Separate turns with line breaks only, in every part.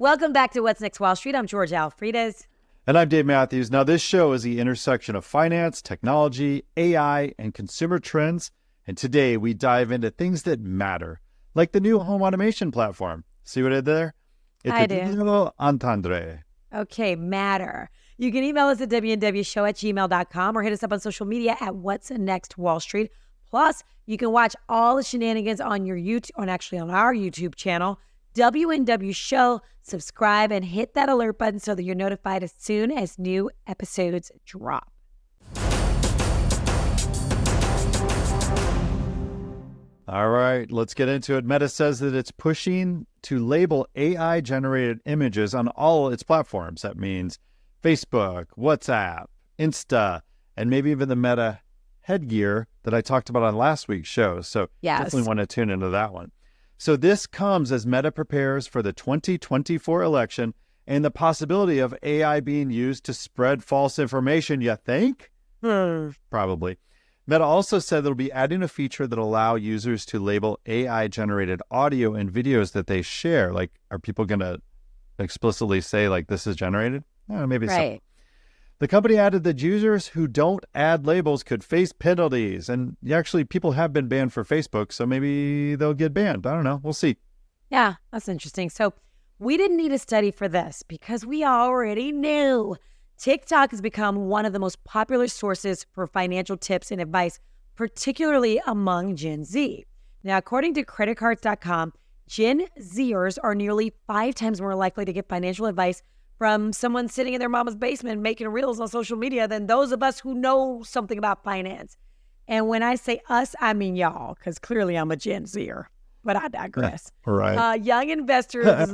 Welcome back to What's Next Wall Street. I'm George Alfredas.
And I'm Dave Mathews. Now, this show is the intersection of finance, technology, AI, and consumer trends. And today we dive into things that matter, like the new home automation platform. See what I did there?
I do.
Entendre.
Okay, matter. You can email us at WNWShow@gmail.com or hit us up on social media at What's Next Wall Street. Plus, you can watch all the shenanigans on your YouTube, on our YouTube channel, WNW Show. Subscribe and hit that alert button so that you're notified as soon as new episodes drop.
All right, let's get into it. Meta says that it's pushing to label AI-generated images on all its platforms. That means Facebook, WhatsApp, Insta, and maybe even the Meta headgear that I talked about on last week's show. So definitely want to tune into that one. So this comes as Meta prepares for the 2024 election and the possibility of AI being used to spread false information, you think? Probably. Meta also said they'll be adding a feature that will allow users to label AI-generated audio and videos that they share. Like, are people going to explicitly say, like, this is generated? Maybe so. The company added that users who don't add labels could face penalties. And actually, people have been banned for Facebook, so maybe they'll get banned. I don't know. We'll see.
Yeah, that's interesting. So we didn't need a study for this because we already knew. TikTok has become one of the most popular sources for financial tips and advice, particularly among Gen Z. Now, according to creditcards.com, Gen Zers are nearly 5 times more likely to get financial advice from someone sitting in their mama's basement making reels on social media than those of us who know something about finance. And when I say us, I mean y'all, because clearly I'm a Gen Zer, but I digress.
Right.
Young investors,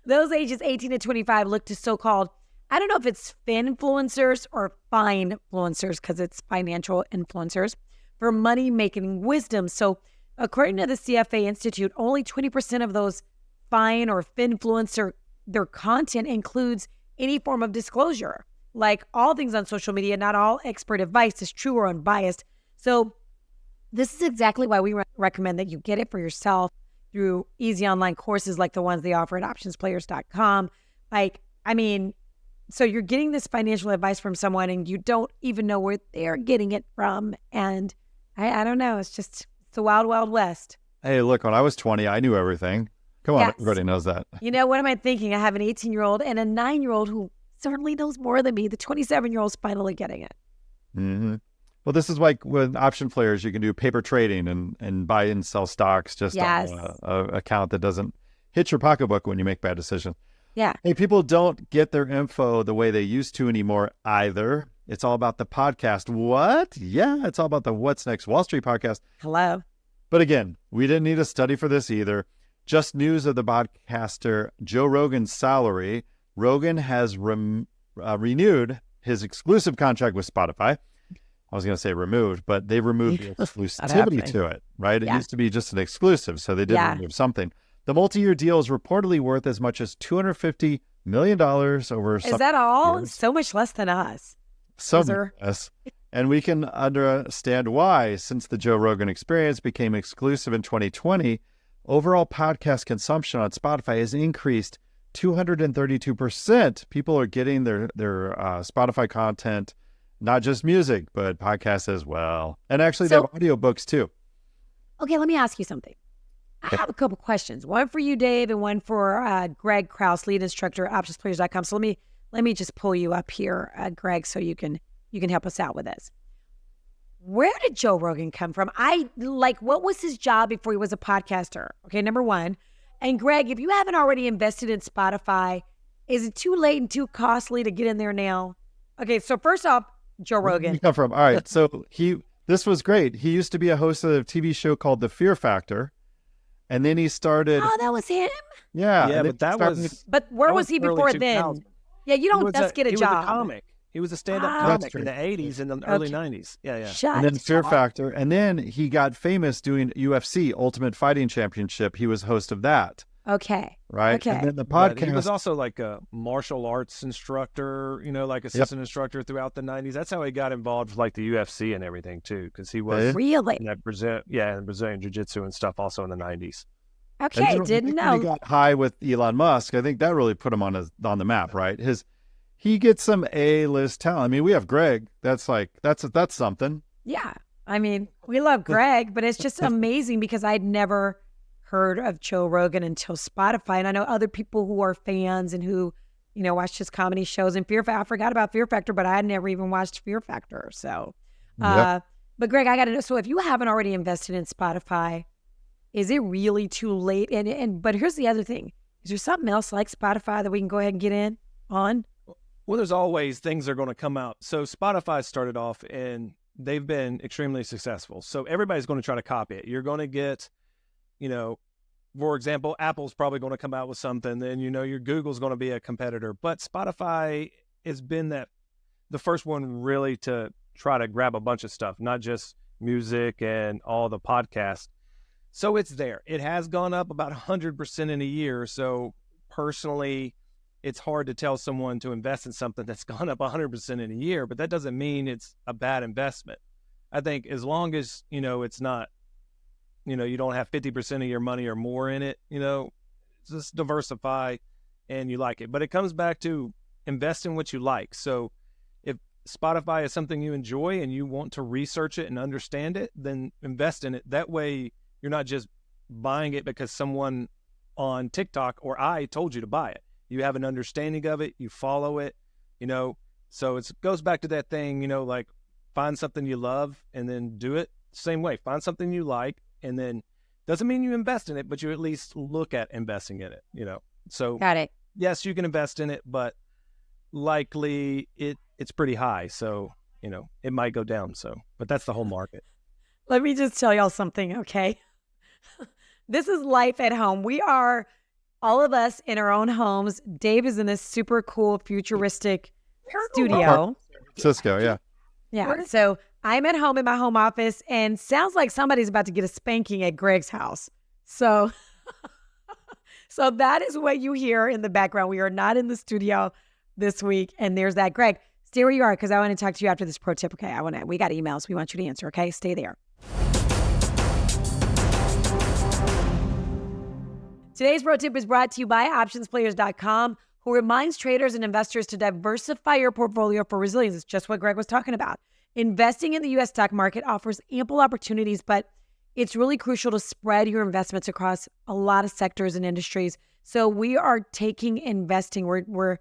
those ages 18 to 25, look to so-called, I don't know if it's Fin-Fluencers or Fine-Fluencers, because it's financial influencers, for money-making wisdom. So according to the CFA Institute, only 20% of those Fine or Fin-Fluencer, their content includes any form of disclosure. Like all things on social media, not all expert advice is true or unbiased. So this is exactly why we recommend that you get it for yourself through easy online courses like the ones they offer at OptionsPlayers.com. So you're getting this financial advice from someone and you don't even know where they're getting it from. And I don't know, it's the wild, wild west.
Hey, look, when I was 20, I knew everything. Come on, everybody knows that.
You know, what am I thinking? I have an 18-year-old and a 9-year-old who certainly knows more than me. The 27-year-old's finally getting it.
Mm-hmm. Well, this is like with OptionPlayers, you can do paper trading and buy and sell stocks just on an account that doesn't hit your pocketbook when you make bad decisions.
Yeah.
Hey, people don't get their info the way they used to anymore either. It's all about the podcast. What? Yeah, it's all about the What's Next Wall Street podcast.
Hello.
But again, we didn't need a study for this either. Just news of the podcaster Joe Rogan's salary. Rogan has renewed his exclusive contract with Spotify. I was going to say removed, but they removed the exclusivity to it, right? It used to be just an exclusive, so they did remove something. The multi-year deal is reportedly worth as much as $250 million over
Is that all? Years. So much less than us.
So much less. And we can understand why, since the Joe Rogan Experience became exclusive in 2020, overall podcast consumption on Spotify has increased 232%. People are getting their Spotify content, not just music, but podcasts as well. And actually, they have audiobooks too.
Okay, let me ask you something. I have a couple questions. One for you, Dave, and one for Greg Krause, lead instructor at OptionsPlayers.com. So let me just pull you up here, Greg, so you can help us out with this. Where did Joe Rogan come from? What was his job before he was a podcaster? Okay, number one. And Greg, if you haven't already invested in Spotify, is it too late and too costly to get in there now? Okay, so first off, Joe Rogan.
Where did he come from? All right, so this was great. He used to be a host of a TV show called The Fear Factor. And then he started.
Oh, that was him?
Yeah,
but that was.
But where was he before then? Yeah, you don't just get a job.
He was a comic. He was a stand-up comic in the 80s and the early 90s. Yeah.
And then Fear Factor. And then he got famous doing UFC, Ultimate Fighting Championship. He was host of that.
Okay.
Right?
Okay.
And then the podcast.
He was also like a martial arts instructor, like assistant instructor throughout the 90s. That's how he got involved with like the UFC and everything too, because he was
really
in that Brazilian Jiu-Jitsu and stuff also in the 90s.
Okay, didn't
When he
know.
got high with Elon Musk, I think that really put him on the map, right? He gets some A-list talent. I mean, we have Greg. That's something.
Yeah. I mean, we love Greg, but it's just amazing because I'd never heard of Joe Rogan until Spotify. And I know other people who are fans and who, watch his comedy shows and Fear Factor. I forgot about Fear Factor, but I had never even watched Fear Factor. So,
Yep.
But Greg, I got to know. So if you haven't already invested in Spotify, is it really too late? But here's the other thing. Is there something else like Spotify that we can go ahead and get in on?
Well, there's always things that are going to come out. So Spotify started off and they've been extremely successful. So everybody's going to try to copy it. You're going to get, for example, Apple's probably going to come out with something. Then, your Google's going to be a competitor. But Spotify has been the first one really to try to grab a bunch of stuff, not just music and all the podcasts. So it's there. It has gone up about 100% in a year. So personally, it's hard to tell someone to invest in something that's gone up 100% in a year, but that doesn't mean it's a bad investment. I think as long as, it's not, you don't have 50% of your money or more in it, just diversify and you like it. But it comes back to invest in what you like. So if Spotify is something you enjoy and you want to research it and understand it, then invest in it. That way you're not just buying it because someone on TikTok or I told you to buy it. You have an understanding of it, you follow it, so it goes back to that thing, like find something you love and then do it same way. Find something you like and then doesn't mean you invest in it, but you at least look at investing in it, So
Got it.
Yes, you can invest in it, but likely it's pretty high. So, it might go down. So, but that's the whole market.
Let me just tell y'all something, okay? This is life at home. We are all of us in our own homes. Dave is in this super cool futuristic studio.
Cisco, yeah.
Yeah. So I'm at home in my home office and sounds like somebody's about to get a spanking at Greg's house. So, so that is what you hear in the background. We are not in the studio this week. And there's that. Greg, stay where you are because I want to talk to you after this pro tip. Okay. We got emails. We want you to answer. Okay. Stay there. Today's pro tip is brought to you by OptionsPlayers.com, who reminds traders and investors to diversify your portfolio for resilience. It's just what Greg was talking about. Investing in the U.S. stock market offers ample opportunities, but it's really crucial to spread your investments across a lot of sectors and industries. So we are taking investing. We're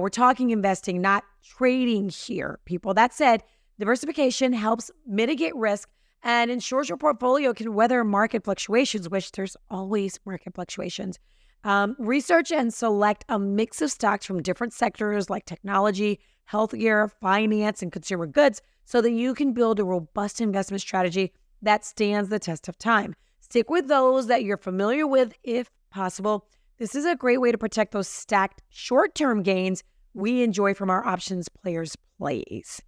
talking investing, not trading here, people. That said, diversification helps mitigate risk and ensures your portfolio can weather market fluctuations, which there's always market fluctuations. Research and select a mix of stocks from different sectors like technology, healthcare, finance, and consumer goods so that you can build a robust investment strategy that stands the test of time. Stick with those that you're familiar with if possible. This is a great way to protect those stacked short-term gains we enjoy from our options players plays.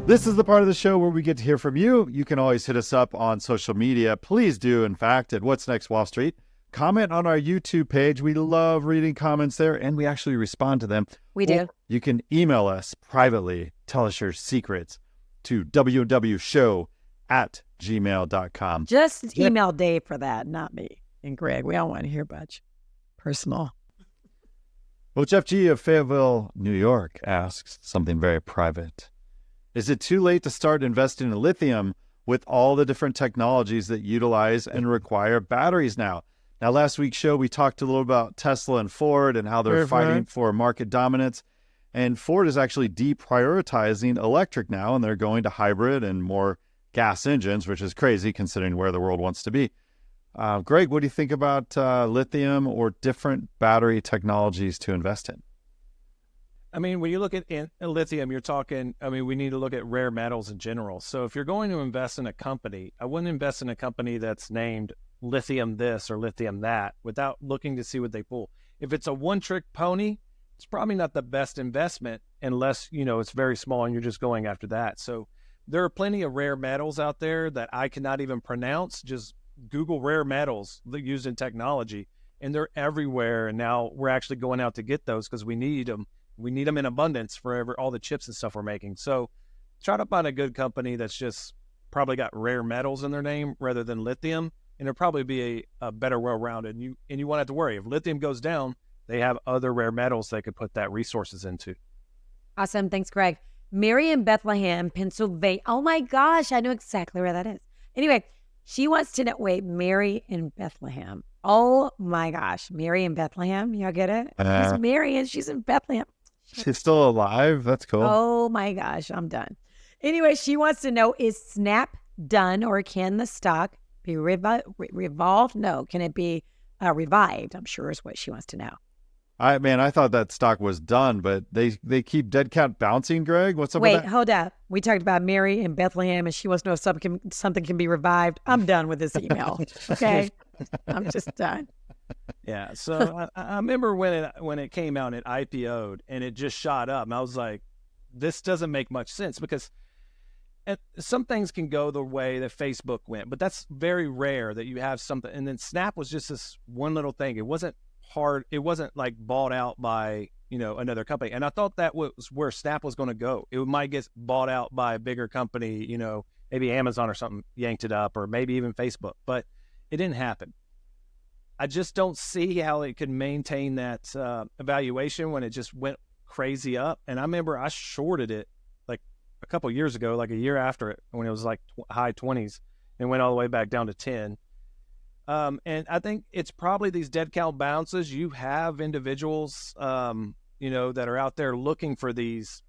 This is the part of the show where we get to hear from you. You can always hit us up on social media. Please do, in fact, at What's Next Wall Street. Comment on our YouTube page. We love reading comments there, and we actually respond to them.
We do.
Or you can email us privately. Tell us your secrets to WNWShow@gmail.com.
Just email Dave for that, not me and Greg. We don't want to hear much personal.
Well, Jeff G. of Fayetteville, New York asks something very private. Is it too late to start investing in lithium with all the different technologies that utilize and require batteries now? Now, last week's show, we talked a little about Tesla and Ford and how they're fighting for market dominance. And Ford is actually deprioritizing electric now, and they're going to hybrid and more gas engines, which is crazy considering where the world wants to be. Greg, what do you think about lithium or different battery technologies to invest in?
I mean, when you look at lithium, you're talking, we need to look at rare metals in general. So if you're going to invest in a company, I wouldn't invest in a company that's named lithium this or lithium that without looking to see what they pull. If it's a one-trick pony, it's probably not the best investment unless, it's very small and you're just going after that. So there are plenty of rare metals out there that I cannot even pronounce. Just Google rare metals used in technology, and they're everywhere. And now we're actually going out to get those because we need them. We need them in abundance for all the chips and stuff we're making. So try to find a good company that's just, probably got rare metals in their name rather than lithium, and it'll probably be a better well-rounded. And you won't have to worry. If lithium goes down, they have other rare metals they could put that resources into.
Awesome. Thanks, Greg. Mary in Bethlehem, Pennsylvania. Oh my gosh, I know exactly where that is. Anyway, she wants to know, wait, Mary in Bethlehem. Oh my gosh, Mary in Bethlehem. Y'all get it? She's Mary and she's in Bethlehem.
She's still alive. That's cool.
Oh my gosh, I'm done. Anyway, she wants to know, is Snap done, or can the stock be revolved? No, can it be revived? I'm sure is what she wants to know.
I thought that stock was done, but they keep dead cat bouncing, Greg. What's up with that?
Wait, hold up. We talked about Mary in Bethlehem, and she wants to know if something can be revived. I'm done with this email. Okay? I'm just done.
Yeah, so I remember when it came out and it IPO'd and it just shot up, and I was like, this doesn't make much sense, because some things can go the way that Facebook went, but that's very rare that you have something. And then Snap was just this one little thing. It wasn't hard. It wasn't like bought out by, another company. And I thought that was where Snap was going to go. It might get bought out by a bigger company, maybe Amazon or something yanked it up, or maybe even Facebook, but it didn't happen. I just don't see how it could maintain that evaluation when it just went crazy up. And I remember I shorted it like a couple of years ago, like a year after it, when it was like high 20s and went all the way back down to 10. And I think it's probably these dead cow bounces. You have individuals, that are out there looking for these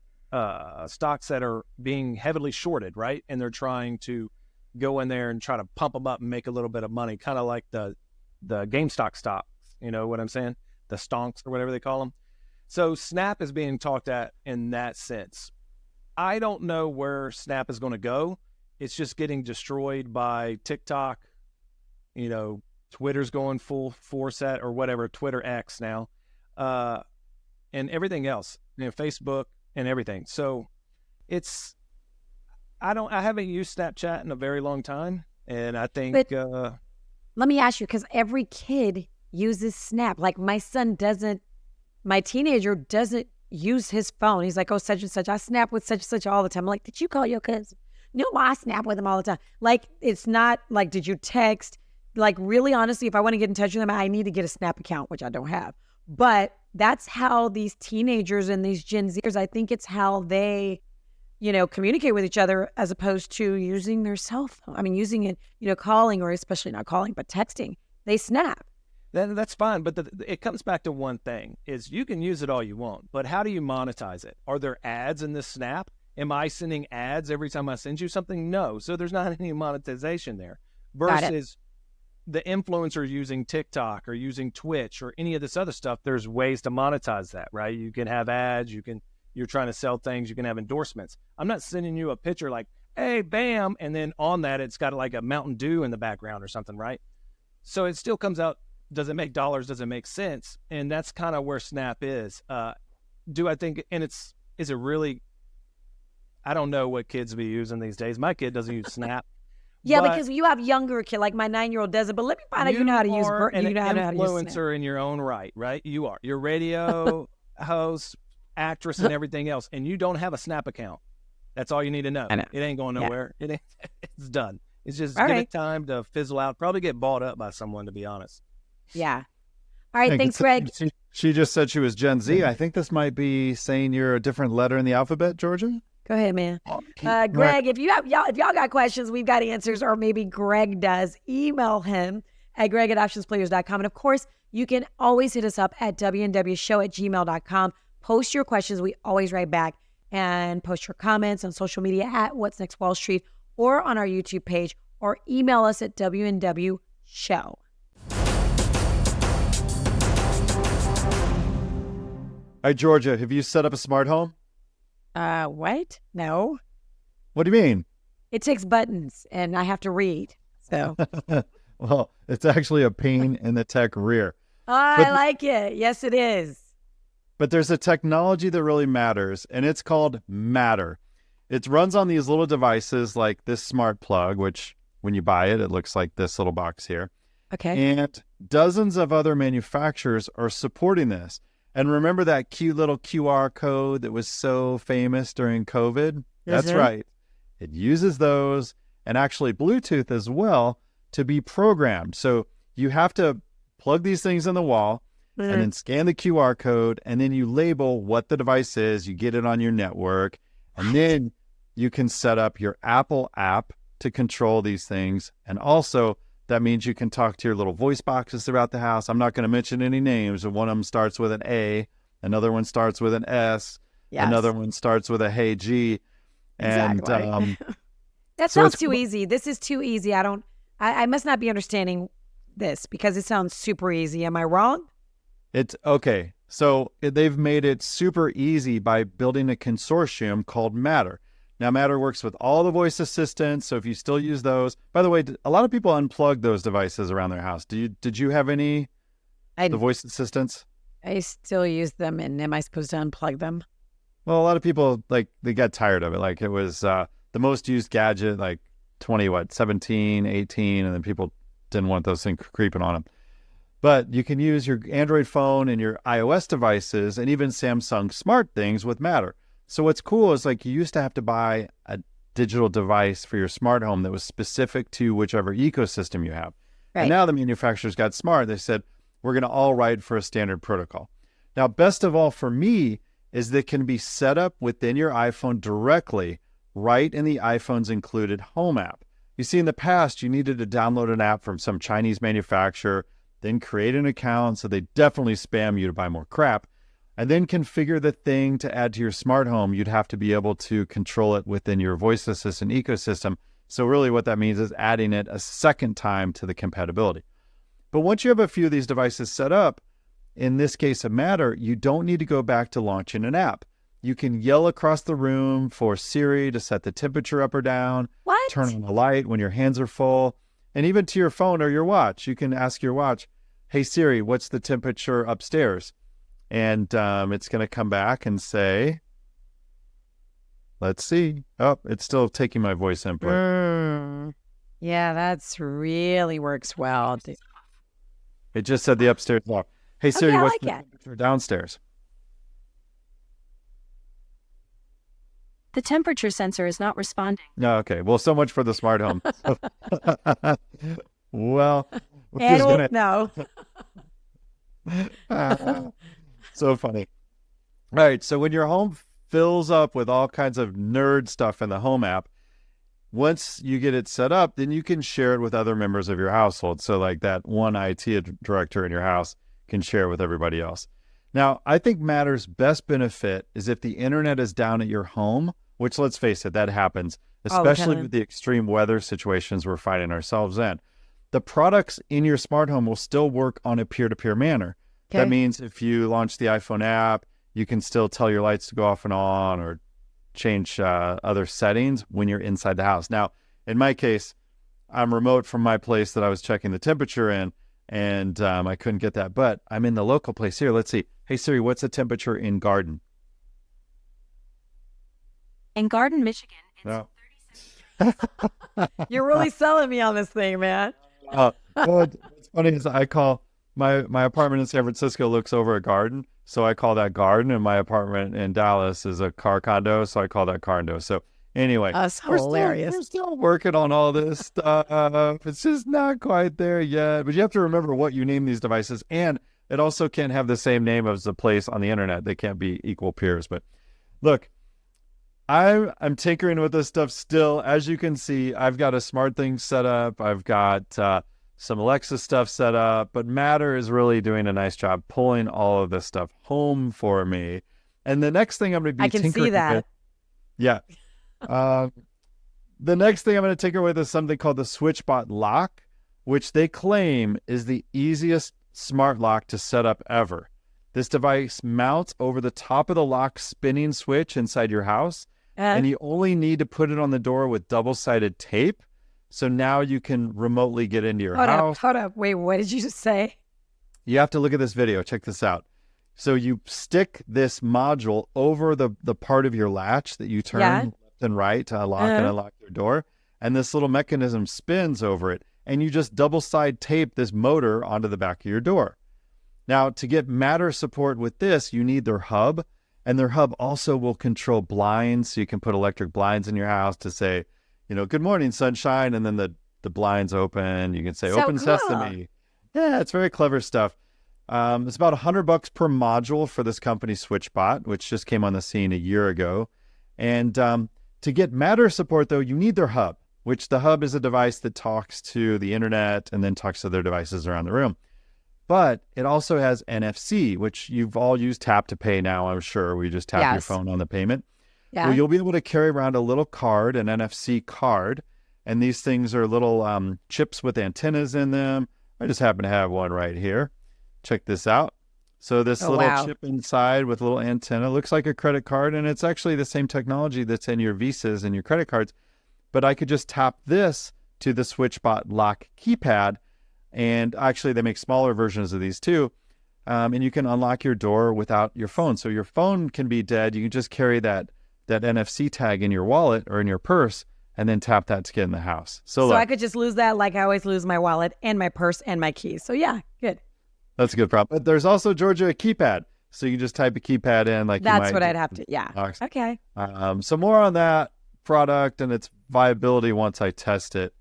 stocks that are being heavily shorted, right? And they're trying to go in there and try to pump them up and make a little bit of money, kind of like the GameStop stocks, you know what I'm saying? The stonks or whatever they call them. So Snap is being talked at in that sense. I don't know where Snap is going to go. It's just getting destroyed by TikTok. Twitter's going full force at, or whatever, Twitter X now, and everything else, Facebook and everything. So I haven't used Snapchat in a very long time. And I think,
let me ask you, because every kid uses Snap. Like my teenager doesn't use his phone. He's like, oh, such and such. I snap with such and such all the time. I'm like, did you call your cousin? No, I snap with him all the time. Like, it's not like, did you text? Like, really, honestly, if I want to get in touch with them, I need to get a Snap account, which I don't have. But that's how these teenagers and these Gen Zers, I think it's how they, communicate with each other, as opposed to using their cell phone. I mean, using it, calling, or especially not calling, but texting. They snap.
That's fine. But it comes back to one thing, is you can use it all you want, but how do you monetize it? Are there ads in this Snap? Am I sending ads every time I send you something? No. So there's not any monetization there. Versus the influencer using TikTok or using Twitch or any of this other stuff, there's ways to monetize that, right? You can have ads, you're trying to sell things, you can have endorsements. I'm not sending you a picture like, hey, bam, and then on that it's got like a Mountain Dew in the background or something, right? So it still comes out, does it make dollars, does it make sense? And that's kind of where Snap is. Do I think, and is it really, I don't know what kids be using these days. My kid doesn't use Snap.
Yeah, because you have younger kid, like my 9-year-old does it. But let me find out you know how to use.
You are an influencer in your own right? You are. You're radio host, actress, and everything else, and you don't have a Snap account. That's all you need to know. It ain't going nowhere. Yeah. It's done. It's just give it time to fizzle out. Probably get bought up by someone, to be honest.
Yeah. All right. Thanks, Greg.
She just said she was Gen Z. I think this might be saying you're a different letter in the alphabet, Georgia.
Go ahead, man. Greg, if y'all got questions, we've got answers, or maybe Greg does, email him at greg@optionsplayers.com. And of course, you can always hit us up at WNWShow@gmail.com. Post your questions. We always write back, and post your comments on social media at What's Next Wall Street, or on our YouTube page, or email us at WNWShow.
All right, Georgia, have you set up a smart home?
What? No.
What do you mean?
It takes buttons, and I have to read. So.
Well, it's actually a pain in the tech rear.
I like it. Yes, it is.
But there's a technology that really matters, and it's called Matter. It runs on these little devices like this smart plug, which when you buy it, it looks like this little box here.
Okay.
And dozens of other manufacturers are supporting this. And remember that cute little QR code that was so famous during COVID? That's right. It uses those, and actually Bluetooth as well to be programmed. So you have to plug these things in the wall and then scan the QR code, and then you label what the device is. You get it on your network, and then you can set up your Apple app to control these things. And also, that means you can talk to your little voice boxes throughout the house. I'm not going to mention any names. One of them starts with an A, another one starts with an S, another one starts with a Hey G. And
exactly. That sounds too easy. This is too easy. I must not be understanding this because it sounds super easy. Am I wrong?
It's okay. So they've made it super easy by building a consortium called Matter. Now, Matter works with all the voice assistants. So if you still use those, by the way, a lot of people unplug those devices around their house. Did you have any the voice assistants?
I still use them. And am I supposed to unplug them?
Well, a lot of people, like, they got tired of it. Like, it was the most used gadget, like 17, 18, and then people didn't want those things creeping on them. But you can use your Android phone and your iOS devices and even Samsung smart things with Matter. So what's cool is, like, you used to have to buy a digital device for your smart home that was specific to whichever ecosystem you have. Right. And now the manufacturers got smart. They said, we're going to all write for a standard protocol. Now, best of all for me is that it can be set up within your iPhone directly right in the iPhone's included Home app. You see, in the past, you needed to download an app from some Chinese manufacturer, then create an account, so they definitely spam you to buy more crap, and then configure the thing to add to your smart home. You'd have to be able to control it within your voice assistant ecosystem. So really what that means is adding it a second time to the compatibility. But once you have a few of these devices set up, in this case of Matter, you don't need to go back to launching an app. You can yell across the room for Siri to set the temperature up or down, turn on the light when your hands are full, and even to your phone or your watch. You can ask your watch, hey Siri, what's the temperature upstairs? And it's going to come back and say, let's see. Oh, it's still taking my voice input.
Yeah, that's really works well.
It just said the upstairs lock. Hey Siri, what's the temperature downstairs?
The temperature sensor is not responding.
No, okay. Well, so much for the smart home. Well,
no.
So funny. All right. So when your home fills up with all kinds of nerd stuff in the Home app, once you get it set up, then you can share it with other members of your household. So like that one IT director in your house can share with everybody else. Now, I think Matter's best benefit is if the internet is down at your home, which, let's face it, that happens, especially with the extreme weather situations we're finding ourselves in. The products in your smart home will still work on a peer-to-peer manner. Okay. That means if you launch the iPhone app, you can still tell your lights to go off and on or change other settings when you're inside the house. Now, in my case, I'm remote from my place that I was checking the temperature in, and I couldn't get that. But I'm in the local place here. Let's see. Hey, Siri, what's the temperature in Garden?
In Garden, Michigan, it's
36.
You're really selling me on this thing, man.
What's funny is I call my apartment in San Francisco looks over a garden, so I call that garden, and my apartment in Dallas is a car condo, so I call that condo. So anyway,
that's hilarious.
We're still working on all this stuff. It's just not quite there yet. But you have to remember what you name these devices, and it also can't have the same name as the place on the internet. They can't be equal peers. But look, I'm tinkering with this stuff still. As you can see, I've got a SmartThings set up. I've got some Alexa stuff set up, but Matter is really doing a nice job pulling all of this stuff home for me. And the next thing I'm going to be tinkering with. I can see that. Yeah. The next thing I'm going to tinker with is something called the SwitchBot Lock, which they claim is the easiest smart lock to set up ever. This device mounts over the top of the lock spinning switch inside your house, and you only need to put it on the door with double-sided tape. So now you can remotely get into your house.
Hold up. Wait, what did you just say?
You have to look at this video. Check this out. So you stick this module over the part of your latch that you turn left and right to lock and unlock your door. And this little mechanism spins over it. And you just double-side tape this motor onto the back of your door. Now, to get Matter support with this, you need their hub. And their hub also will control blinds. So you can put electric blinds in your house to say, good morning, sunshine, and then the blinds open. You can say,
So
open
cool.
sesame. Yeah, it's very clever stuff. It's about $100 per module for this company, SwitchBot, which just came on the scene a year ago. And to get Matter support, though, you need their hub, which the hub is a device that talks to the internet and then talks to their devices around the room. But it also has NFC, which you've all used Tap to Pay now, I'm sure. We just tap your phone on the payment.
Yeah.
Well, you'll be able to carry around a little card, an NFC card, and these things are little chips with antennas in them. I just happen to have one right here. Check this out. So this little chip inside with a little antenna looks like a credit card, and it's actually the same technology that's in your Visas and your credit cards. But I could just tap this to the SwitchBot lock keypad, and actually they make smaller versions of these too, and you can unlock your door without your phone. So your phone can be dead. You can just carry that NFC tag in your wallet or in your purse, and then tap that to get in the house. So look,
I could just lose that like I always lose my wallet and my purse and my keys. So yeah, good.
That's a good problem. But there's also, Georgia, a keypad. So you can just type a keypad in like
That's
you might
what I'd have to, yeah.
box.
Okay.
So more on that product and its viability once I test it.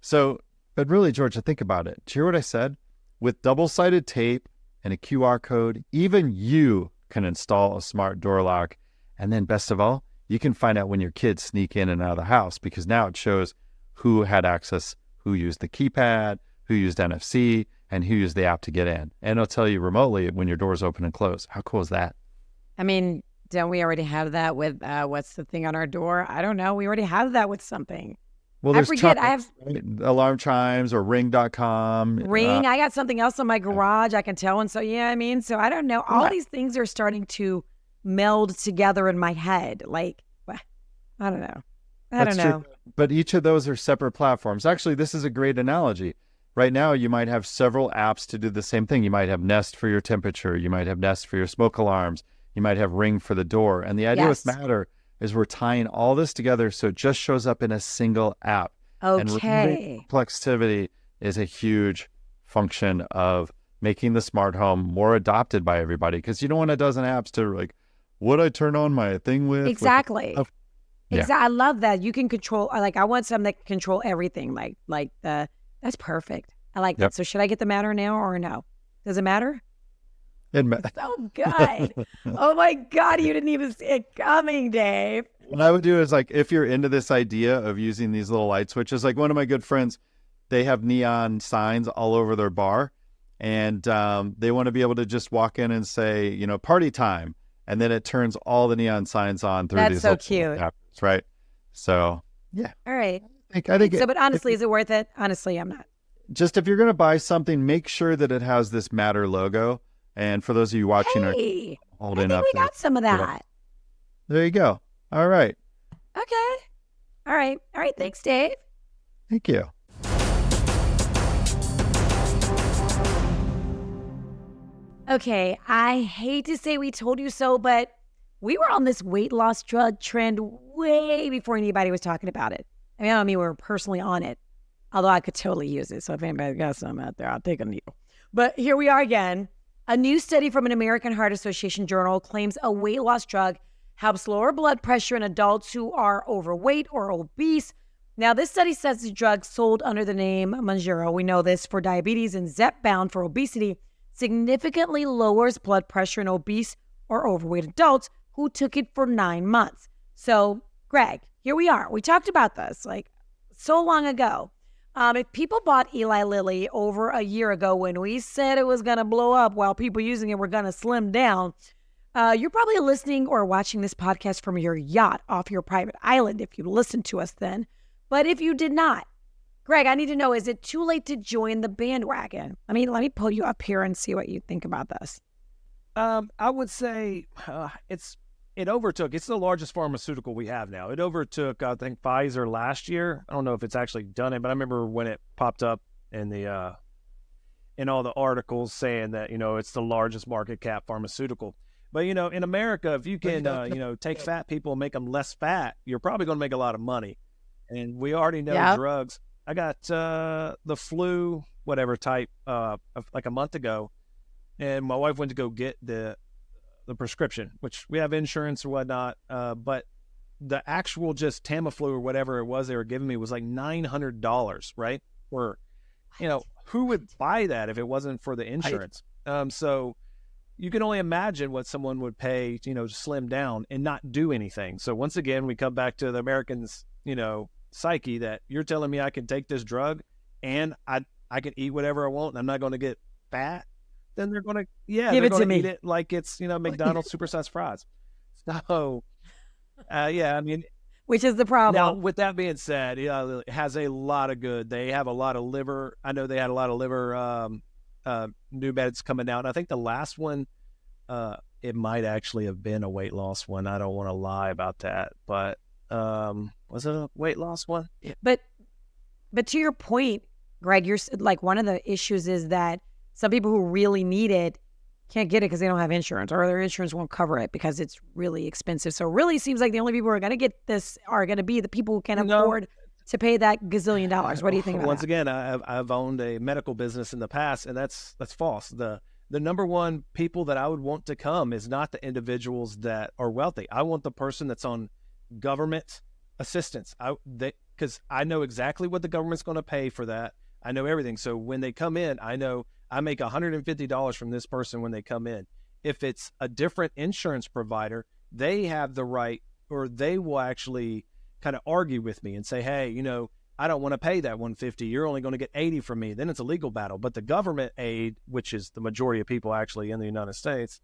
So, but really, Georgia, think about it. Do you hear what I said? With double-sided tape and a QR code, even you can install a smart door lock. And then best of all, you can find out when your kids sneak in and out of the house, because now it shows who had access, who used the keypad, who used NFC, and who used the app to get in. And it'll tell you remotely when your doors open and close. How cool is that?
I mean, don't we already have that with, what's the thing on our door? I don't know. We already have that with something.
Well,
I
there's
forget. I
chimes,
have
right? Alarm chimes or ring.com.
Ring. I got something else in my garage I can tell. And so, yeah, I mean, so I don't know. All these things are starting to meld together in my head. Like, I don't know. I don't know.
True. But each of those are separate platforms. Actually, this is a great analogy. Right now, you might have several apps to do the same thing. You might have Nest for your temperature. You might have Nest for your smoke alarms. You might have Ring for the door. And the idea with Matter is we're tying all this together so it just shows up in a single app. And removing complexity is a huge function of making the smart home more adopted by everybody, because you don't want a dozen apps to like, what I turn on my thing with?
Exactly. I love that. You can control, like, I want something that can control everything. That's perfect. I like that. So should I get the Matter now or no? Does it matter? So good. Oh my God, you didn't even see it coming, Dave.
What I would do is, like, if you're into this idea of using these little light switches, like one of my good friends, they have neon signs all over their bar, and they want to be able to just walk in and say, party time. And then it turns all the neon signs on through these
so cute.
Apps, right? So, yeah.
All right.
I think
so, but honestly, is it worth it? Honestly, I'm not.
Just if you're going to buy something, make sure that it has this Matter logo. And for those of you watching, holding up,
we got some of that.
There you go. All right.
Okay. All right. Thanks, Dave.
Thank you.
Okay. I hate to say we told you so, but we were on this weight loss drug trend way before anybody was talking about it. I mean, we were personally on it, although I could totally use it. So if anybody got some out there, I'll take a needle. But here we are again. A new study from an American Heart Association journal claims a weight loss drug helps lower blood pressure in adults who are overweight or obese. Now, this study says the drug sold under the name Mounjaro, we know this, for diabetes, and Zepbound for obesity, significantly lowers blood pressure in obese or overweight adults who took it for 9 months. So, Greg, here we are. We talked about this like so long ago. If people bought Eli Lilly over a year ago when we said it was going to blow up while people using it were going to slim down, you're probably listening or watching this podcast from your yacht off your private island if you listened to us then. But if you did not, Greg, I need to know, is it too late to join the bandwagon? I mean, let me pull you up here and see what you think about this.
I would say it overtook. It's the largest pharmaceutical we have now. It overtook, I think, Pfizer last year. I don't know if it's actually done it, but I remember when it popped up in the in all the articles saying that, it's the largest market cap pharmaceutical. But, in America, if you can, take fat people and make them less fat, you're probably going to make a lot of money. And we already know drugs. I got the flu, whatever type, like a month ago, and my wife went to go get the prescription, which we have insurance or whatnot. But the actual just Tamiflu or whatever it was they were giving me was like $900, right? Or, who would buy that if it wasn't for the insurance? So you can only imagine what someone would pay, to slim down and not do anything. So once again, we come back to the Americans, psyche that you're telling me I can take this drug and I can eat whatever I want and I'm not going to get fat. Then they're going to, they're going to eat it like it's, McDonald's supersized fries. So, I mean,
which is the problem.
Now, with that being said, it has a lot of good. They have a lot of liver. I know they had a lot of liver new meds coming out. I think the last one, it might actually have been a weight loss one. I don't want to lie about that, but was it a weight loss one? Yeah.
But to your point, Greg, you're like, one of the issues is that some people who really need it can't get it because they don't have insurance, or their insurance won't cover it because it's really expensive. So it really seems like the only people who are going to get this are going to be the people who can afford to pay that gazillion dollars. What do you think about
Once
that?
again, I've owned a medical business in the past, and that's false. The number one people that I would want to come is not the individuals that are wealthy. I want the person that's on government assistance. Because I know exactly what the government's going to pay for that. I know everything. So when they come in, I know I make $150 from this person when they come in. If it's a different insurance provider, they have the right, or they will actually kind of argue with me and say, hey, I don't want to pay that $150. You're only going to get $80 from me. Then it's a legal battle. But the government aid, which is the majority of people actually in the United States,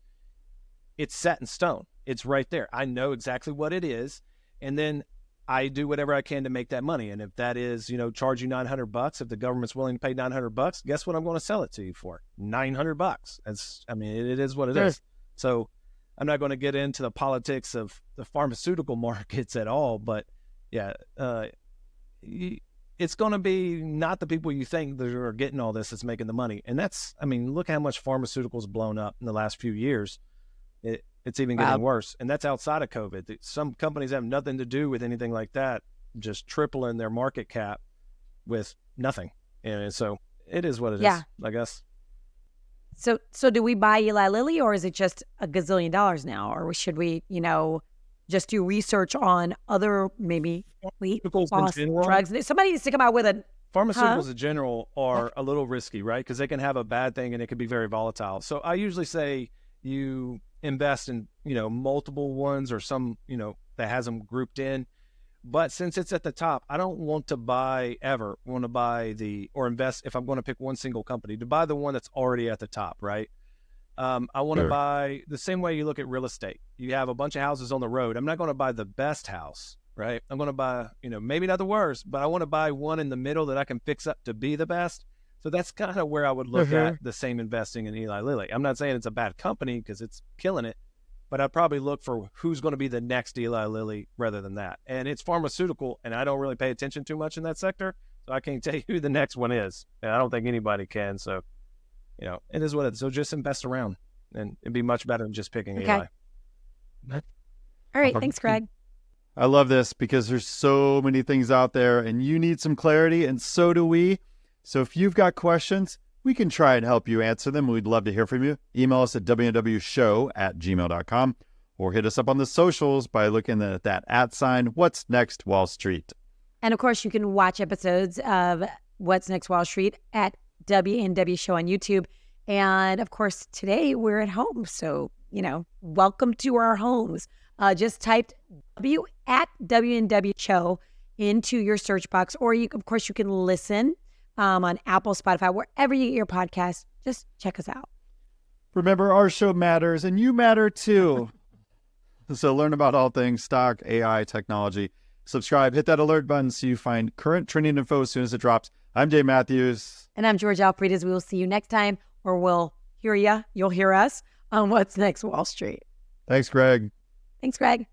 it's set in stone. It's right there. I know exactly what it is. And then I do whatever I can to make that money. And if that is, charge you $900, if the government's willing to pay $900, guess what I'm going to sell it to you for? $900. It is what it is. So I'm not going to get into the politics of the pharmaceutical markets at all, but it's going to be not the people you think that are getting all this that's making the money. And look how much pharmaceuticals blown up in the last few years. It's even getting worse. And that's outside of COVID. Some companies have nothing to do with anything like that, just tripling their market cap with nothing. And so it is what it is, I guess.
So do we buy Eli Lilly, or is it just a gazillion dollars now? Or should we, just do research on other maybe drugs? Somebody needs to come out with a...
Pharmaceuticals in general are a little risky, right? Because they can have a bad thing and it can be very volatile. So I usually say you invest in, multiple ones or some, that has them grouped in. But since it's at the top, I don't want to invest, if I'm going to pick one single company, to buy the one that's already at the top, right? I want to buy the same way you look at real estate. You have a bunch of houses on the road. I'm not going to buy the best house, right? I'm going to buy, maybe not the worst, but I want to buy one in the middle that I can fix up to be the best. So that's kind of where I would look at the same investing in Eli Lilly. I'm not saying it's a bad company because it's killing it, but I'd probably look for who's going to be the next Eli Lilly rather than that. And it's pharmaceutical, and I don't really pay attention too much in that sector, so I can't tell you who the next one is. And I don't think anybody can. So, it is what it is. So just invest around, and it'd be much better than just picking Eli.
All right. Thanks, Greg.
I love this because there's so many things out there, and you need some clarity, and so do we. So if you've got questions, we can try and help you answer them. We'd love to hear from you. Email us at WNWShow@gmail.com or hit us up on the socials by looking at that @ What's Next Wall Street.
And of course, you can watch episodes of What's Next Wall Street at WNWShow on YouTube. And of course, today we're at home. So, welcome to our homes. Just typed WNWShow into your search box, or you can listen on Apple, Spotify, wherever you get your podcast. Just check us out.
Remember, our show matters, and you matter too. So learn about all things stock, AI, technology. Subscribe, hit that alert button so you find current trending info as soon as it drops. I'm Dave Mathews.
And I'm George Alfredas. We will see you next time, or we'll hear you. You'll hear us on What's Next Wall Street.
Thanks, Greg.
Thanks, Greg.